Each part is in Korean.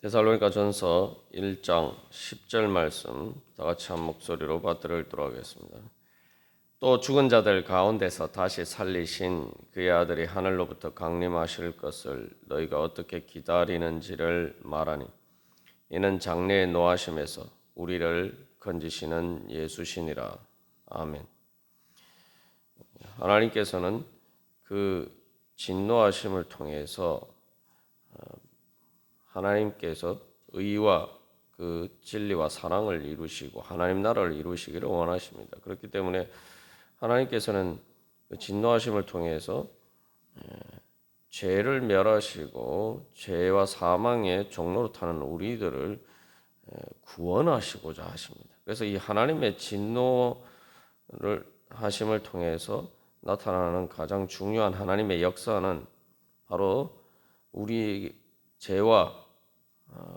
데살로니가 전서 1장 10절 말씀 다 같이 한 목소리로 받들도록 하겠습니다. 또 죽은 자들 가운데서 다시 살리신 그의 아들이 하늘로부터 강림하실 것을 너희가 어떻게 기다리는지를 말하니 이는 장래의 노하심에서 우리를 건지시는 예수시니라. 아멘. 하나님께서는 그 진노하심을 통해서 하나님께서 의와 그 진리와 사랑을 이루시고 하나님 나라를 이루시기를 원하십니다. 그렇기 때문에 하나님께서는 그 진노하심을 통해서 죄를 멸하시고 죄와 사망의 종로로 타는 우리들을 구원하시고자 하십니다. 그래서 이 하나님의 진노를 하심을 통해서 나타나는 가장 중요한 하나님의 역사는 바로 우리 죄와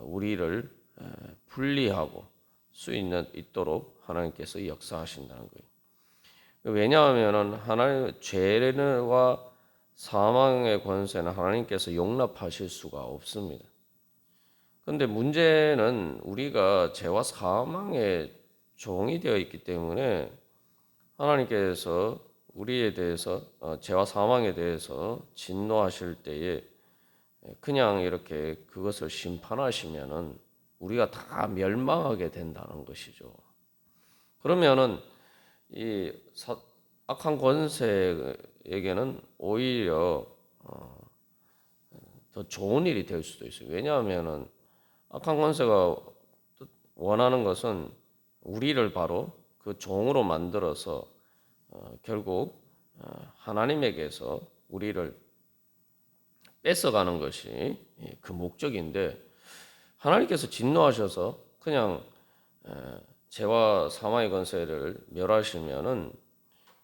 우리를 분리하고 수 있도록 하나님께서 역사하신다는 거예요. 왜냐하면 하나님 죄와 사망의 권세는 하나님께서 용납하실 수가 없습니다. 그런데 문제는 우리가 죄와 사망의 종이 되어 있기 때문에 하나님께서 우리에 대해서 죄와 사망에 대해서 진노하실 때에 그냥 이렇게 그것을 심판하시면은 우리가 다 멸망하게 된다는 것이죠. 그러면은 이 악한 권세에게는 오히려 더 좋은 일이 될 수도 있어요. 왜냐하면은 악한 권세가 원하는 것은 우리를 바로 그 종으로 만들어서 결국 하나님에게서 우리를 뺏어가는 것이 그 목적인데 하나님께서 진노하셔서 그냥 죄와 사망의 권세를 멸하시면은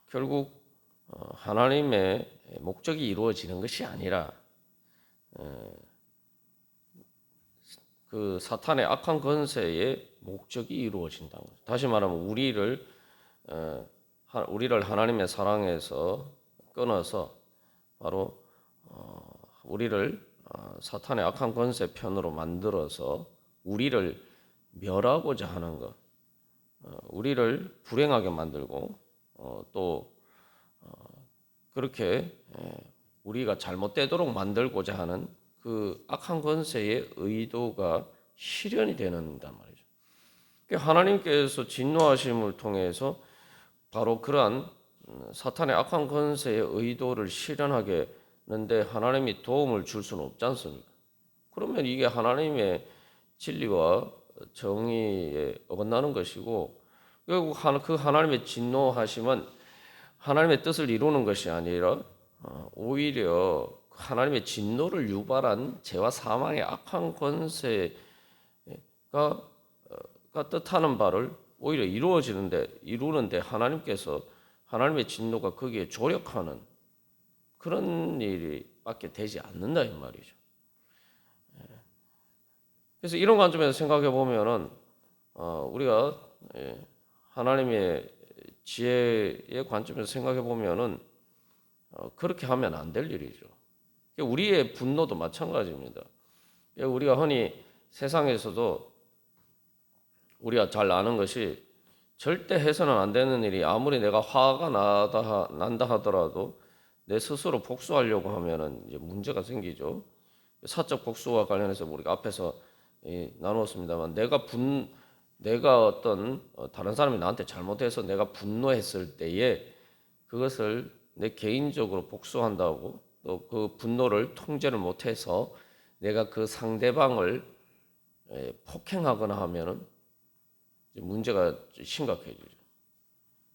결국 하나님의 목적이 이루어지는 것이 아니라 그 사탄의 악한 권세의 목적이 이루어진다는 거죠. 다시 말하면 우리를 하나님의 사랑에서 끊어서 바로 우리를 사탄의 악한 권세 편으로 만들어서 우리를 멸하고자 하는 것, 우리를 불행하게 만들고 또 그렇게 우리가 잘못되도록 만들고자 하는 그 악한 권세의 의도가 실현이 되는단 말이죠. 하나님께서 진노하심을 통해서 바로 그러한 사탄의 악한 권세의 의도를 실현하게 하는데 하나님이 도움을 줄 수는 없지 않습니까? 그러면 이게 하나님의 진리와 정의에 어긋나는 것이고 결국 그 하나님의 진노하심은 하나님의 뜻을 이루는 것이 아니라 오히려 하나님의 진노를 유발한 죄와 사망의 악한 권세가 뜻하는 바를 오히려 이루는데 하나님께서 하나님의 진노가 거기에 조력하는 그런 일이밖에 되지 않는다 이 말이죠. 그래서 이런 관점에서 생각해 보면은 우리가 하나님의 지혜의 관점에서 생각해 보면은 그렇게 하면 안 될 일이죠. 우리의 분노도 마찬가지입니다. 우리가 흔히 세상에서도 우리가 잘 아는 것이 절대 해서는 안 되는 일이 아무리 내가 화가 난다 하더라도 내 스스로 복수하려고 하면은 이제 문제가 생기죠. 사적 복수와 관련해서 우리가 앞에서 나누었습니다만 내가 어떤 다른 사람이 나한테 잘못해서 내가 분노했을 때에 그것을 내 개인적으로 복수한다고 또 그 분노를 통제를 못해서 내가 그 상대방을 폭행하거나 하면은 문제가 심각해지죠.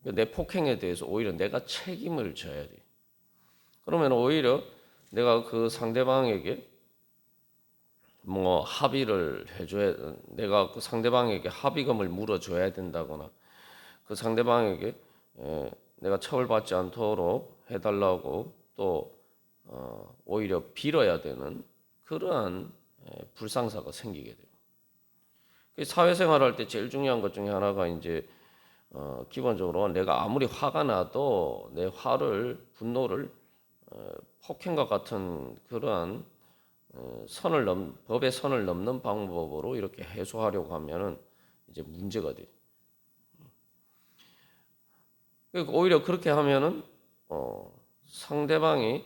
내 폭행에 대해서 오히려 내가 책임을 져야 돼. 그러면 오히려 내가 그 상대방에게 합의를 해줘야, 내가 그 상대방에게 합의금을 물어줘야 된다거나 그 상대방에게 내가 처벌받지 않도록 해달라고 또 오히려 빌어야 되는 그러한 불상사가 생기게 돼요. 사회생활할 때 제일 중요한 것 중에 하나가 이제 기본적으로 내가 아무리 화가 나도 내 분노를 폭행과 같은 그러한 법의 선을 넘는 방법으로 이렇게 해소하려고 하면은 이제 문제가 돼. 그러니까 오히려 그렇게 하면은 상대방이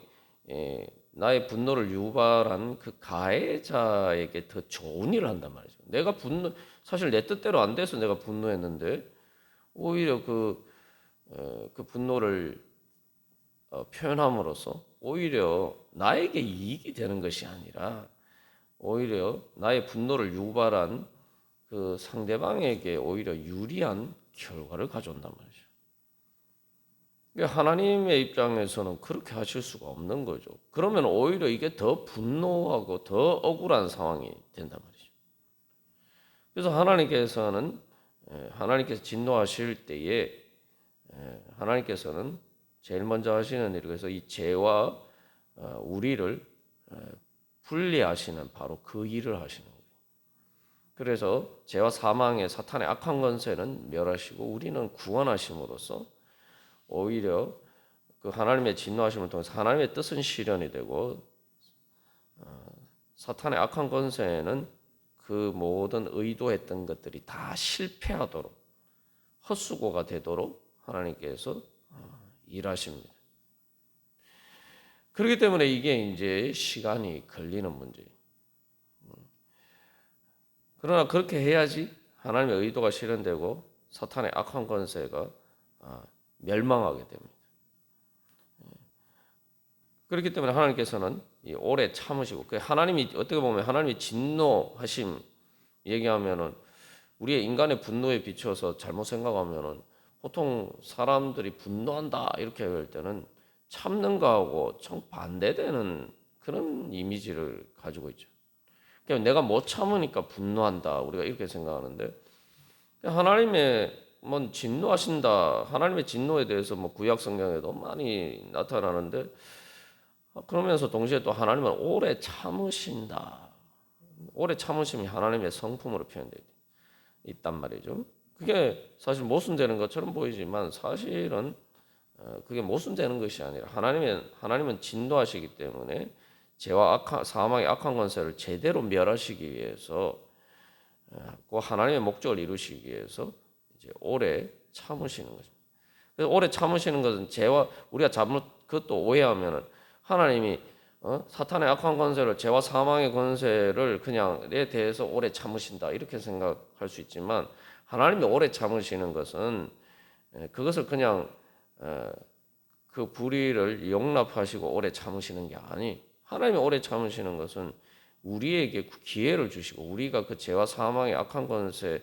나의 분노를 유발한 그 가해자에게 더 좋은 일을 한단 말이죠. 사실 내 뜻대로 안 돼서 내가 분노했는데 오히려 그 분노를 표현함으로써 오히려 나에게 이익이 되는 것이 아니라 오히려 나의 분노를 유발한 그 상대방에게 오히려 유리한 결과를 가져온단 말이죠. 하나님의 입장에서는 그렇게 하실 수가 없는 거죠. 그러면 오히려 이게 더 분노하고 더 억울한 상황이 된단 말이죠. 그래서 하나님께서 진노하실 때에 하나님께서는 제일 먼저 하시는 일이 그래서 이 죄와 우리를 분리하시는 바로 그 일을 하시는 거예요. 그래서 죄와 사망의 사탄의 악한 권세는 멸하시고 우리는 구원하심으로써 오히려 그 하나님의 진노하심을 통해서 하나님의 뜻은 실현이 되고 사탄의 악한 권세는 그 모든 의도했던 것들이 다 실패하도록 헛수고가 되도록 하나님께서 일하십니다. 그렇기 때문에 이게 이제 시간이 걸리는 문제예요. 그러나 그렇게 해야지 하나님의 의도가 실현되고 사탄의 악한 권세가 멸망하게 됩니다. 그렇기 때문에 하나님께서는 오래 참으시고 하나님이 어떻게 보면 하나님이 진노하심 얘기하면은 우리의 인간의 분노에 비춰서 잘못 생각하면은 보통 사람들이 분노한다 이렇게 할 때는 참는 거하고 정반대되는 그런 이미지를 가지고 있죠. 그러니까 내가 못 참으니까 분노한다 우리가 이렇게 생각하는데 하나님의 진노하신다 하나님의 진노에 대해서 구약 성경에도 많이 나타나는데 그러면서 동시에 또 하나님은 오래 참으신다. 오래 참으심이 하나님의 성품으로 표현되어 있단 말이죠. 그게 사실 모순되는 것처럼 보이지만 사실은 그게 모순되는 것이 아니라 하나님은 진노하시기 때문에 죄와 사망의 악한 권세를 제대로 멸하시기 위해서 그 하나님의 목적을 이루시기 위해서 이제 오래 참으시는 것입니다. 그래서 오래 참으시는 것은 우리가 그것도 오해하면은 하나님이 사탄의 악한 권세를 죄와 사망의 권세를 그냥 내 대해서 오래 참으신다 이렇게 생각할 수 있지만 하나님이 오래 참으시는 것은 그것을 그냥 그 불의를 용납하시고 오래 참으시는 게 아니 하나님이 오래 참으시는 것은 우리에게 기회를 주시고 우리가 그 죄와 사망의 악한 권세와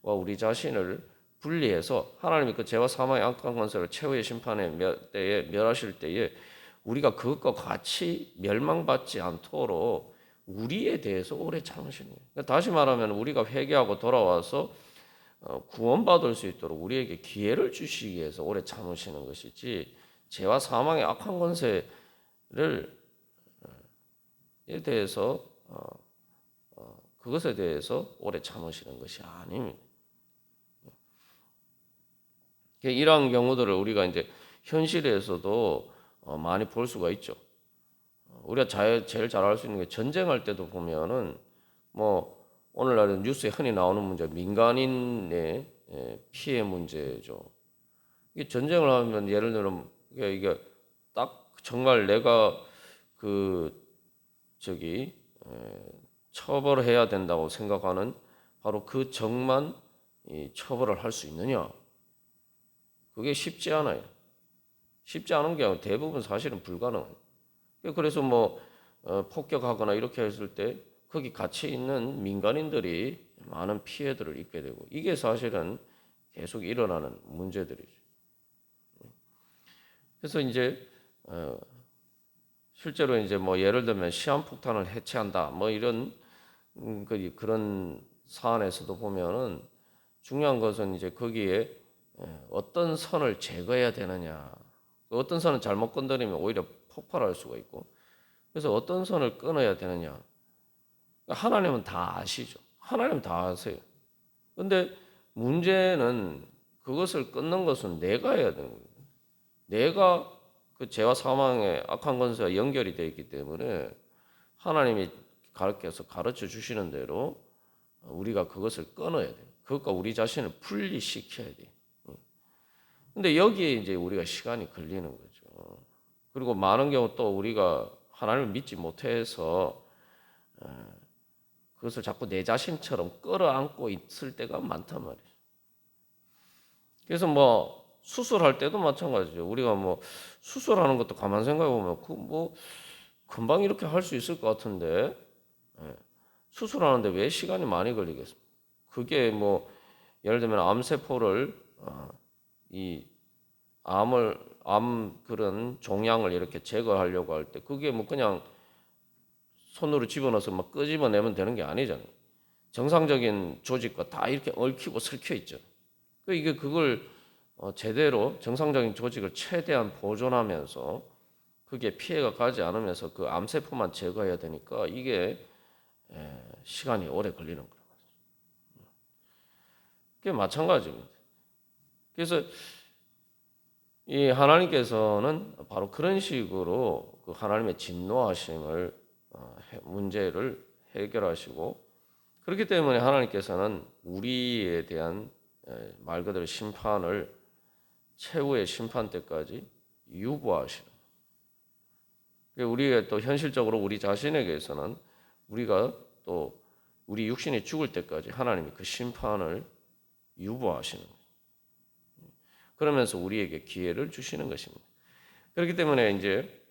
우리 자신을 분리해서 하나님이 그 죄와 사망의 악한 권세를 최후의 심판의 때에 멸하실 때에 우리가 그것과 같이 멸망받지 않도록 우리에 대해서 오래 참으시는 거예요. 그러니까 다시 말하면 우리가 회개하고 돌아와서 구원받을 수 있도록 우리에게 기회를 주시기 위해서 오래 참으시는 것이지 죄와 사망의 악한 권세를 대해서 그것에 대해서 오래 참으시는 것이 아닙니다. 이러한 경우들을 우리가 이제 현실에서도 많이 볼 수가 있죠. 우리가 제일 잘 알 수 있는 게 전쟁할 때도 보면은 오늘날 뉴스에 흔히 나오는 문제 민간인의 피해 문제죠. 이게 전쟁을 하면 예를 들면 이게 딱 정말 내가 처벌해야 된다고 생각하는 바로 그 적만 처벌을 할 수 있느냐? 그게 쉽지 않아요. 쉽지 않은 게 아니라 대부분 사실은 불가능해요. 그래서 폭격하거나 이렇게 했을 때 거기 같이 있는 민간인들이 많은 피해들을 입게 되고 이게 사실은 계속 일어나는 문제들이죠. 그래서 이제 실제로 이제 예를 들면 시한폭탄을 해체한다 이런 그런 사안에서도 보면은 중요한 것은 이제 거기에 어떤 선을 제거해야 되느냐. 어떤 선을 잘못 건드리면 오히려 폭발할 수가 있고 그래서 어떤 선을 끊어야 되느냐. 하나님은 다 아시죠. 하나님은 다 아세요. 그런데 문제는 그것을 끊는 것은 내가 해야 되는 거예요. 내가 그 죄와 사망의 악한 권세와 연결이 되어 있기 때문에 하나님이 가르쳐 주시는 대로 우리가 그것을 끊어야 돼. 그것과 우리 자신을 분리시켜야 돼. 근데 여기에 이제 우리가 시간이 걸리는 거죠. 그리고 많은 경우 또 우리가 하나님을 믿지 못해서 그것을 자꾸 내 자신처럼 끌어안고 있을 때가 많단 말이에요. 그래서 뭐 수술할 때도 마찬가지죠. 우리가 뭐 수술하는 것도 가만 생각해 보면 그 뭐 금방 이렇게 할 수 있을 것 같은데 수술하는데 왜 시간이 많이 걸리겠습니까? 그게 뭐 예를 들면 암세포를 이 암 그런 종양을 이렇게 제거하려고 할 때 그게 뭐 그냥 손으로 집어넣어서 막 끄집어내면 되는 게 아니잖아요. 정상적인 조직과 다 이렇게 얽히고 설켜 있죠. 이게 그걸 제대로 정상적인 조직을 최대한 보존하면서 그게 피해가 가지 않으면서 그 암세포만 제거해야 되니까 이게 시간이 오래 걸리는 거예요. 그게 마찬가지입니다. 그래서 이 하나님께서는 바로 그런 식으로 그 하나님의 진노하심을 문제를 해결하시고 그렇기 때문에 하나님께서는 우리에 대한 말 그대로 심판을 최후의 심판 때까지 유보하시는. 우리가 또 현실적으로 우리 자신에게서는 우리가 또 우리 육신이 죽을 때까지 하나님이 그 심판을 유보하시는 거예요. 그러면서 우리에게 기회를 주시는 것입니다. 그렇기 때문에 이제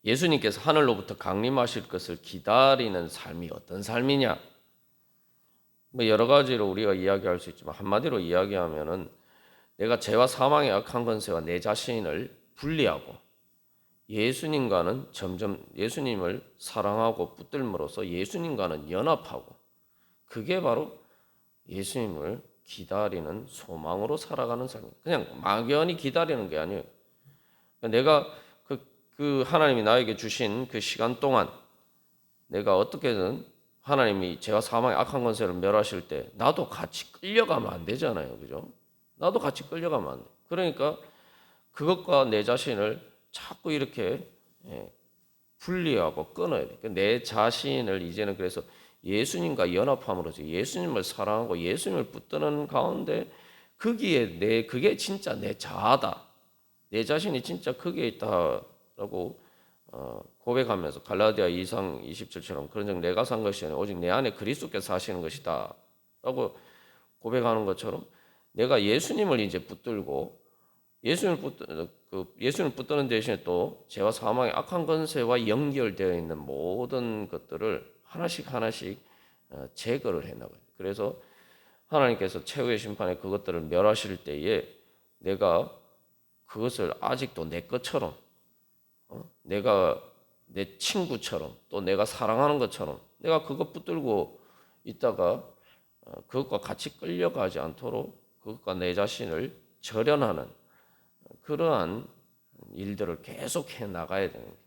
예수님께서 하늘로부터 강림하실 것을 기다리는 삶이 어떤 삶이냐? 뭐 여러 가지로 우리가 이야기할 수 있지만 한마디로 이야기하면은 내가 죄와 사망의 악한 권세와 내 자신을 분리하고 예수님과는 점점 예수님을 사랑하고 붙들므로써 예수님과는 연합하고 그게 바로 예수님을 기다리는 소망으로 살아가는 삶입니다. 그냥 막연히 기다리는 게 아니에요. 내가 그 하나님이 나에게 주신 그 시간 동안 내가 어떻게든 하나님이 죄와 사망의 악한 권세를 멸하실 때 나도 같이 끌려가면 안 되잖아요. 그죠? 나도 같이 끌려가면 안 돼. 그러니까 그것과 내 자신을 자꾸 이렇게 분리하고 끊어야 돼. 내 자신을 이제는 그래서 예수님과 연합함으로써 예수님을 사랑하고 예수님을 붙드는 가운데 거기에 그게 진짜 내 자아다. 내 자신이 진짜 거기에 있다라고 고백하면서 갈라디아 2장 27처럼 그런즉 내가 산 것이 아니라 오직 내 안에 그리스도께서 사시는 것이다 라고 고백하는 것처럼 내가 예수님을 이제 붙들고 예수님을 붙드는 대신에 또 죄와 사망의 악한 권세와 연결되어 있는 모든 것들을 하나씩 제거를 해나가요. 그래서 하나님께서 최후의 심판에 그것들을 멸하실 때에 내가 그것을 아직도 내 것처럼 내가 내 친구처럼 또 내가 사랑하는 것처럼 내가 그것 붙들고 있다가 그것과 같이 끌려가지 않도록 그것과 내 자신을 절연하는 그러한 일들을 계속 해 나가야 되는 거예요.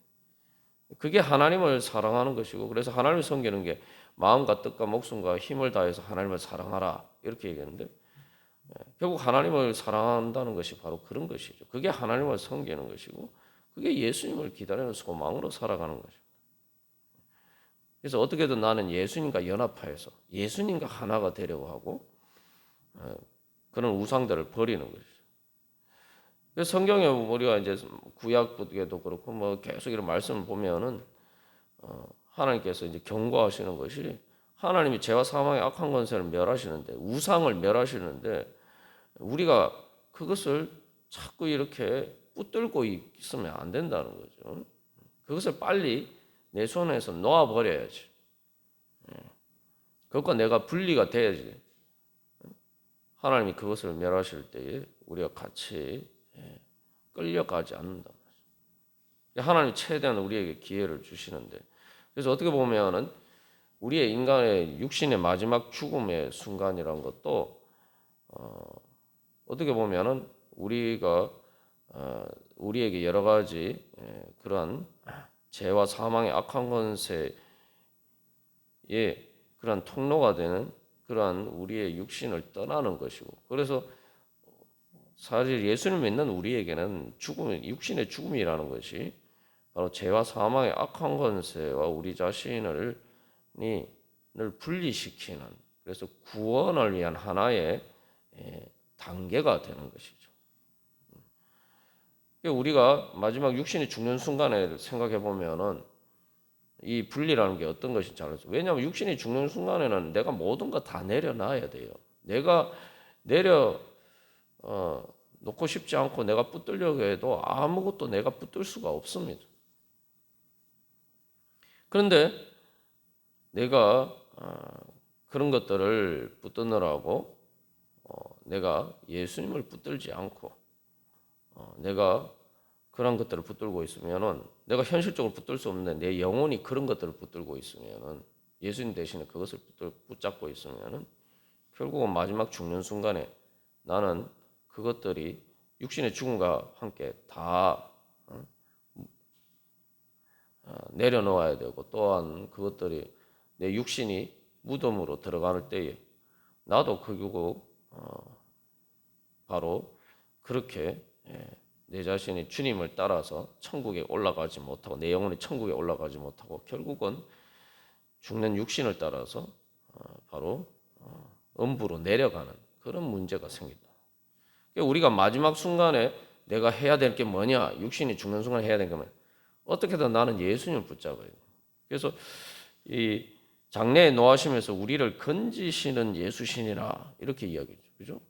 그게 하나님을 사랑하는 것이고 그래서 하나님을 섬기는 게 마음과 뜻과 목숨과 힘을 다해서 하나님을 사랑하라 이렇게 얘기했는데 결국 하나님을 사랑한다는 것이 바로 그런 것이죠. 그게 하나님을 섬기는 것이고 그게 예수님을 기다리는 소망으로 살아가는 것입니다. 그래서 어떻게든 나는 예수님과 연합하여서 예수님과 하나가 되려고 하고 그런 우상들을 버리는 것이죠. 그래서 성경에 우리가 이제 구약에도 그렇고 뭐 계속 이런 말씀을 보면은 하나님께서 이제 경고하시는 것이 하나님이 죄와 사망의 악한 권세를 멸하시는데 우상을 멸하시는데 우리가 그것을 자꾸 이렇게 붙들고 있으면 안 된다는 거죠. 그것을 빨리 내 손에서 놓아버려야지. 그것과 내가 분리가 돼야지. 하나님이 그것을 멸하실 때에 우리가 같이 끌려가지 않는다. 하나님이 최대한 우리에게 기회를 주시는데 그래서 어떻게 보면은 우리의 인간의 육신의 마지막 죽음의 순간이라는 것도 어떻게 보면은 우리가 우리에게 여러 가지 그러한 죄와 사망의 악한 권세의 그러한 통로가 되는 그러한 우리의 육신을 떠나는 것이고 그래서 사실 예수를 믿는 우리에게는 육신의 죽음이라는 것이 바로 죄와 사망의 악한 권세와 우리 자신을 분리시키는, 그래서 구원을 위한 하나의 단계가 되는 것이죠. 우리가 마지막 육신이 죽는 순간에 생각해 보면은 이 분리라는 게 어떤 것인지 알았어요. 왜냐하면 육신이 죽는 순간에는 내가 모든 거 다 내려놔야 돼요. 내가 내려 놓고 싶지 않고 내가 붙들려고 해도 아무것도 내가 붙들 수가 없습니다. 그런데 내가 그런 것들을 붙드느라고 내가 예수님을 붙들지 않고 내가 그런 것들을 붙들고 있으면은 내가 현실적으로 붙들 수 없는데 내 영혼이 그런 것들을 붙들고 있으면은 예수님 대신에 그것을 붙잡고 있으면은 결국은 마지막 죽는 순간에 나는 그것들이 육신의 죽음과 함께 다 내려놓아야 되고, 또한 그것들이 내 육신이 무덤으로 들어갈 때에 나도 결국 바로 그렇게 내 자신이 주님을 따라서 천국에 올라가지 못하고 내 영혼이 천국에 올라가지 못하고 결국은 죽는 육신을 따라서 바로 음부로 내려가는 그런 문제가 생긴다. 우리가 마지막 순간에 내가 해야 될 게 뭐냐? 육신이 죽는 순간에 해야 될 게 뭐냐? 어떻게든 나는 예수님을 붙잡아야 돼. 그래서 이 장래에 노하심에서 우리를 건지시는 예수신이라 이렇게 이야기죠. 그죠?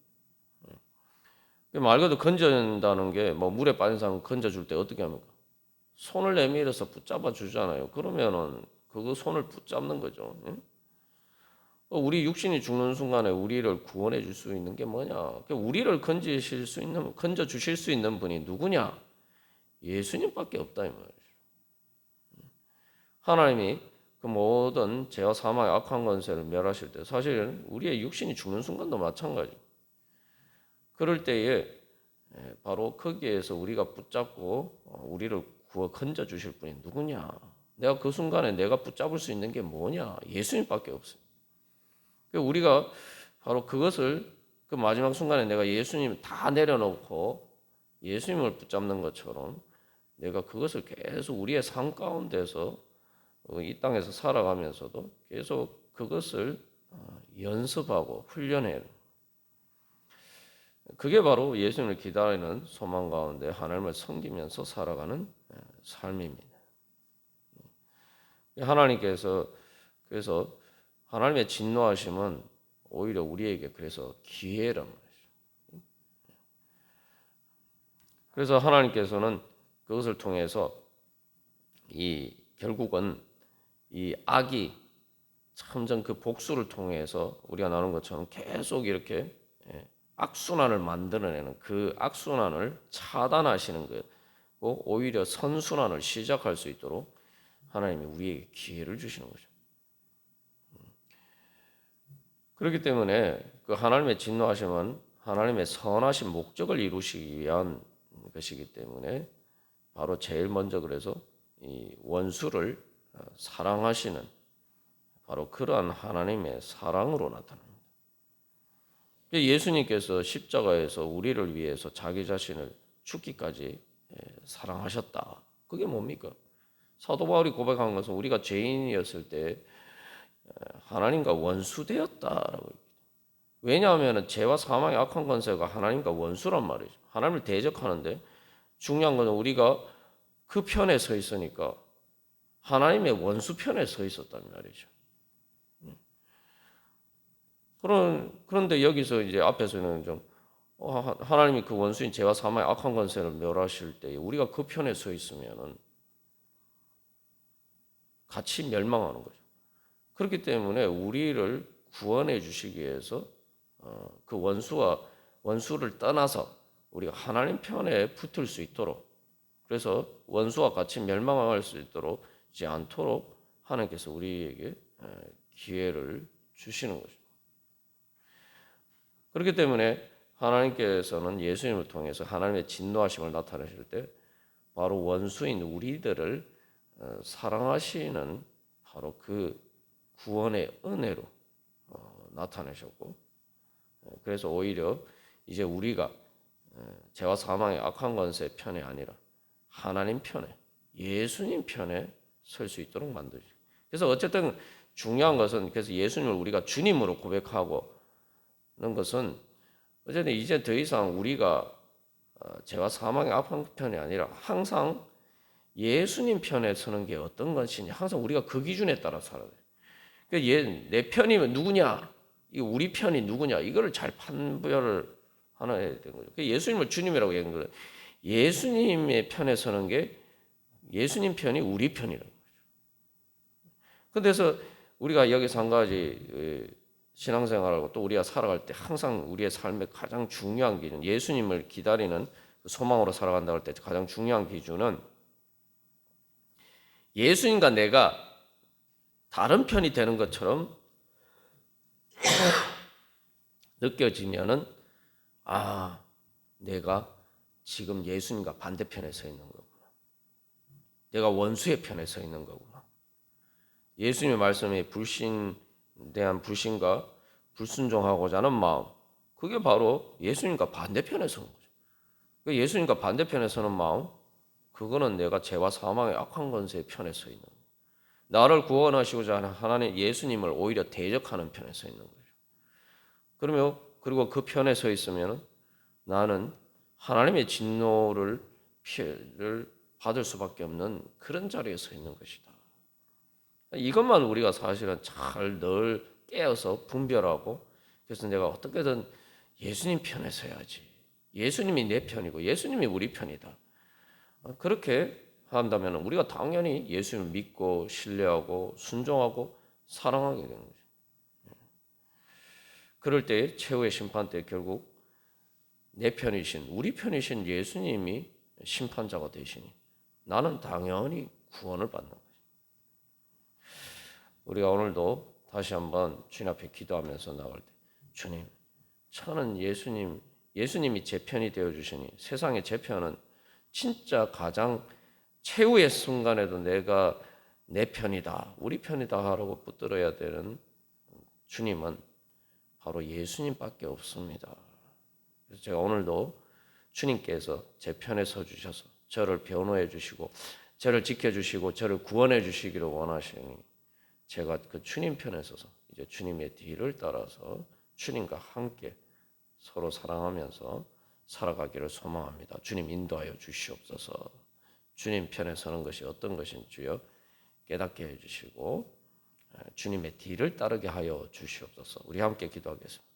말 그대로 건진다는 게 뭐 물에 빠진 사람 건져줄 때 어떻게 합니까? 손을 내밀어서 붙잡아 주잖아요. 그러면은 그거 손을 붙잡는 거죠. 우리 육신이 죽는 순간에 우리를 구원해 줄 수 있는 게 뭐냐? 우리를 건져 주실 수 있는 분이 누구냐? 예수님밖에 없다 이 말이죠. 하나님이 그 모든 죄와 사망의 악한 권세를 멸하실 때 사실 우리의 육신이 죽는 순간도 마찬가지. 그럴 때에 바로 거기에서 우리가 붙잡고 우리를 건져 주실 분이 누구냐? 내가 그 순간에 내가 붙잡을 수 있는 게 뭐냐? 예수님밖에 없어요. 우리가 바로 그것을 그 마지막 순간에 내가 예수님 다 내려놓고 예수님을 붙잡는 것처럼 내가 그것을 계속 우리의 삶 가운데서 이 땅에서 살아가면서도 계속 그것을 연습하고 훈련해요. 그게 바로 예수님을 기다리는 소망 가운데 하나님을 섬기면서 살아가는 삶입니다. 하나님께서 그래서 하나님의 진노하심은 오히려 우리에게 그래서 기회란 말이죠. 그래서 하나님께서는 그것을 통해서 결국은 이 악이 참전 그 복수를 통해서 우리가 나눈 것처럼 계속 이렇게 악순환을 만들어내는 그 악순환을 차단하시는 거예요. 오히려 선순환을 시작할 수 있도록 하나님이 우리에게 기회를 주시는 거죠. 그렇기 때문에 그 하나님의 진노하심은 하나님의 선하신 목적을 이루시기 위한 것이기 때문에 바로 제일 먼저 그래서 이 원수를 사랑하시는 바로 그러한 하나님의 사랑으로 나타납니다. 예수님께서 십자가에서 우리를 위해서 자기 자신을 죽기까지 사랑하셨다. 그게 뭡니까? 사도 바울이 고백한 것은 우리가 죄인이었을 때 하나님과 원수되었다라고. 왜냐하면 죄와 사망의 악한 권세가 하나님과 원수란 말이죠. 하나님을 대적하는데 중요한 것은 우리가 그 편에 서 있으니까 하나님의 원수 편에 서 있었단 말이죠. 그런데 여기서 이제 앞에서는 좀 하나님이 그 원수인 죄와 사망의 악한 권세를 멸하실 때 우리가 그 편에 서 있으면은 같이 멸망하는 거죠. 그렇기 때문에 우리를 구원해 주시기 위해서 그 원수를 떠나서 우리가 하나님 편에 붙을 수 있도록, 그래서 원수와 같이 멸망할 수 있도록 하지 않도록 하나님께서 우리에게 기회를 주시는 거죠. 그렇기 때문에 하나님께서는 예수님을 통해서 하나님의 진노하심을 나타내실 때 바로 원수인 우리들을 사랑하시는 바로 그 구원의 은혜로 나타내셨고, 그래서 오히려 이제 우리가 죄와 사망의 악한 권세 편이 아니라 하나님 편에 예수님 편에 설 수 있도록 만드죠. 그래서 어쨌든 중요한 것은 그래서 예수님을 우리가 주님으로 고백하고는 것은 어쨌든 이제 더 이상 우리가 죄와 사망의 앞한 편이 아니라 항상 예수님 편에 서는 게 어떤 것이냐 항상 우리가 그 기준에 따라 살아야 돼요. 그러니까 내 편이면 누구냐, 이 우리 편이 누구냐 이거를 잘 판별을 하나 해야 되는 거죠. 예수님을 주님이라고 얘기하는 거예요. 예수님의 편에 서는 게 예수님 편이 우리 편이라는 거죠. 그래서 우리가 여기서 한 가지 신앙생활하고 또 우리가 살아갈 때 항상 우리의 삶의 가장 중요한 기준, 예수님을 기다리는 소망으로 살아간다고 할 때 가장 중요한 기준은 예수님과 내가 다른 편이 되는 것처럼 느껴지면은 내가 지금 예수님과 반대편에 서 있는 거구나. 내가 원수의 편에 서 있는 거구나. 예수님의 말씀에 대한 불신과 불순종하고자 하는 마음, 그게 바로 예수님과 반대편에 서는 거죠. 예수님과 반대편에 서는 마음, 그거는 내가 죄와 사망의 악한 권세의 편에 서 있는 거예요. 나를 구원하시고자 하는 하나님 예수님을 오히려 대적하는 편에 서 있는 거죠. 그리고 그 편에 서 있으면 나는 하나님의 진노를 받을 수밖에 없는 그런 자리에 서 있는 것이다. 이것만 우리가 사실은 잘 늘 깨어서 분별하고, 그래서 내가 어떻게든 예수님 편에 서야지. 예수님이 내 편이고 예수님이 우리 편이다. 그렇게 한다면 우리가 당연히 예수님을 믿고 신뢰하고 순종하고 사랑하게 되는 거죠. 그럴 때 최후의 심판 때 결국 내 편이신 우리 편이신 예수님이 심판자가 되시니 나는 당연히 구원을 받는 거죠. 우리가 오늘도 다시 한번 주님 앞에 기도하면서 나올 때 주님, 저는 예수님이 제 편이 되어 주시니 세상의 제 편은 진짜 가장 최후의 순간에도 내가 내 편이다, 우리 편이다 하라고 붙들어야 되는 주님은 바로 예수님밖에 없습니다. 그래서 제가 오늘도 주님께서 제 편에 서 주셔서 저를 변호해 주시고 저를 지켜 주시고 저를 구원해 주시기를 원하시니 제가 그 주님 편에 서서 이제 주님의 뒤를 따라서 주님과 함께 서로 사랑하면서 살아가기를 소망합니다. 주님 인도하여 주시옵소서. 주님 편에 서는 것이 어떤 것인지요 깨닫게 해주시고 주님의 뒤를 따르게 하여 주시옵소서. 우리 함께 기도하겠습니다.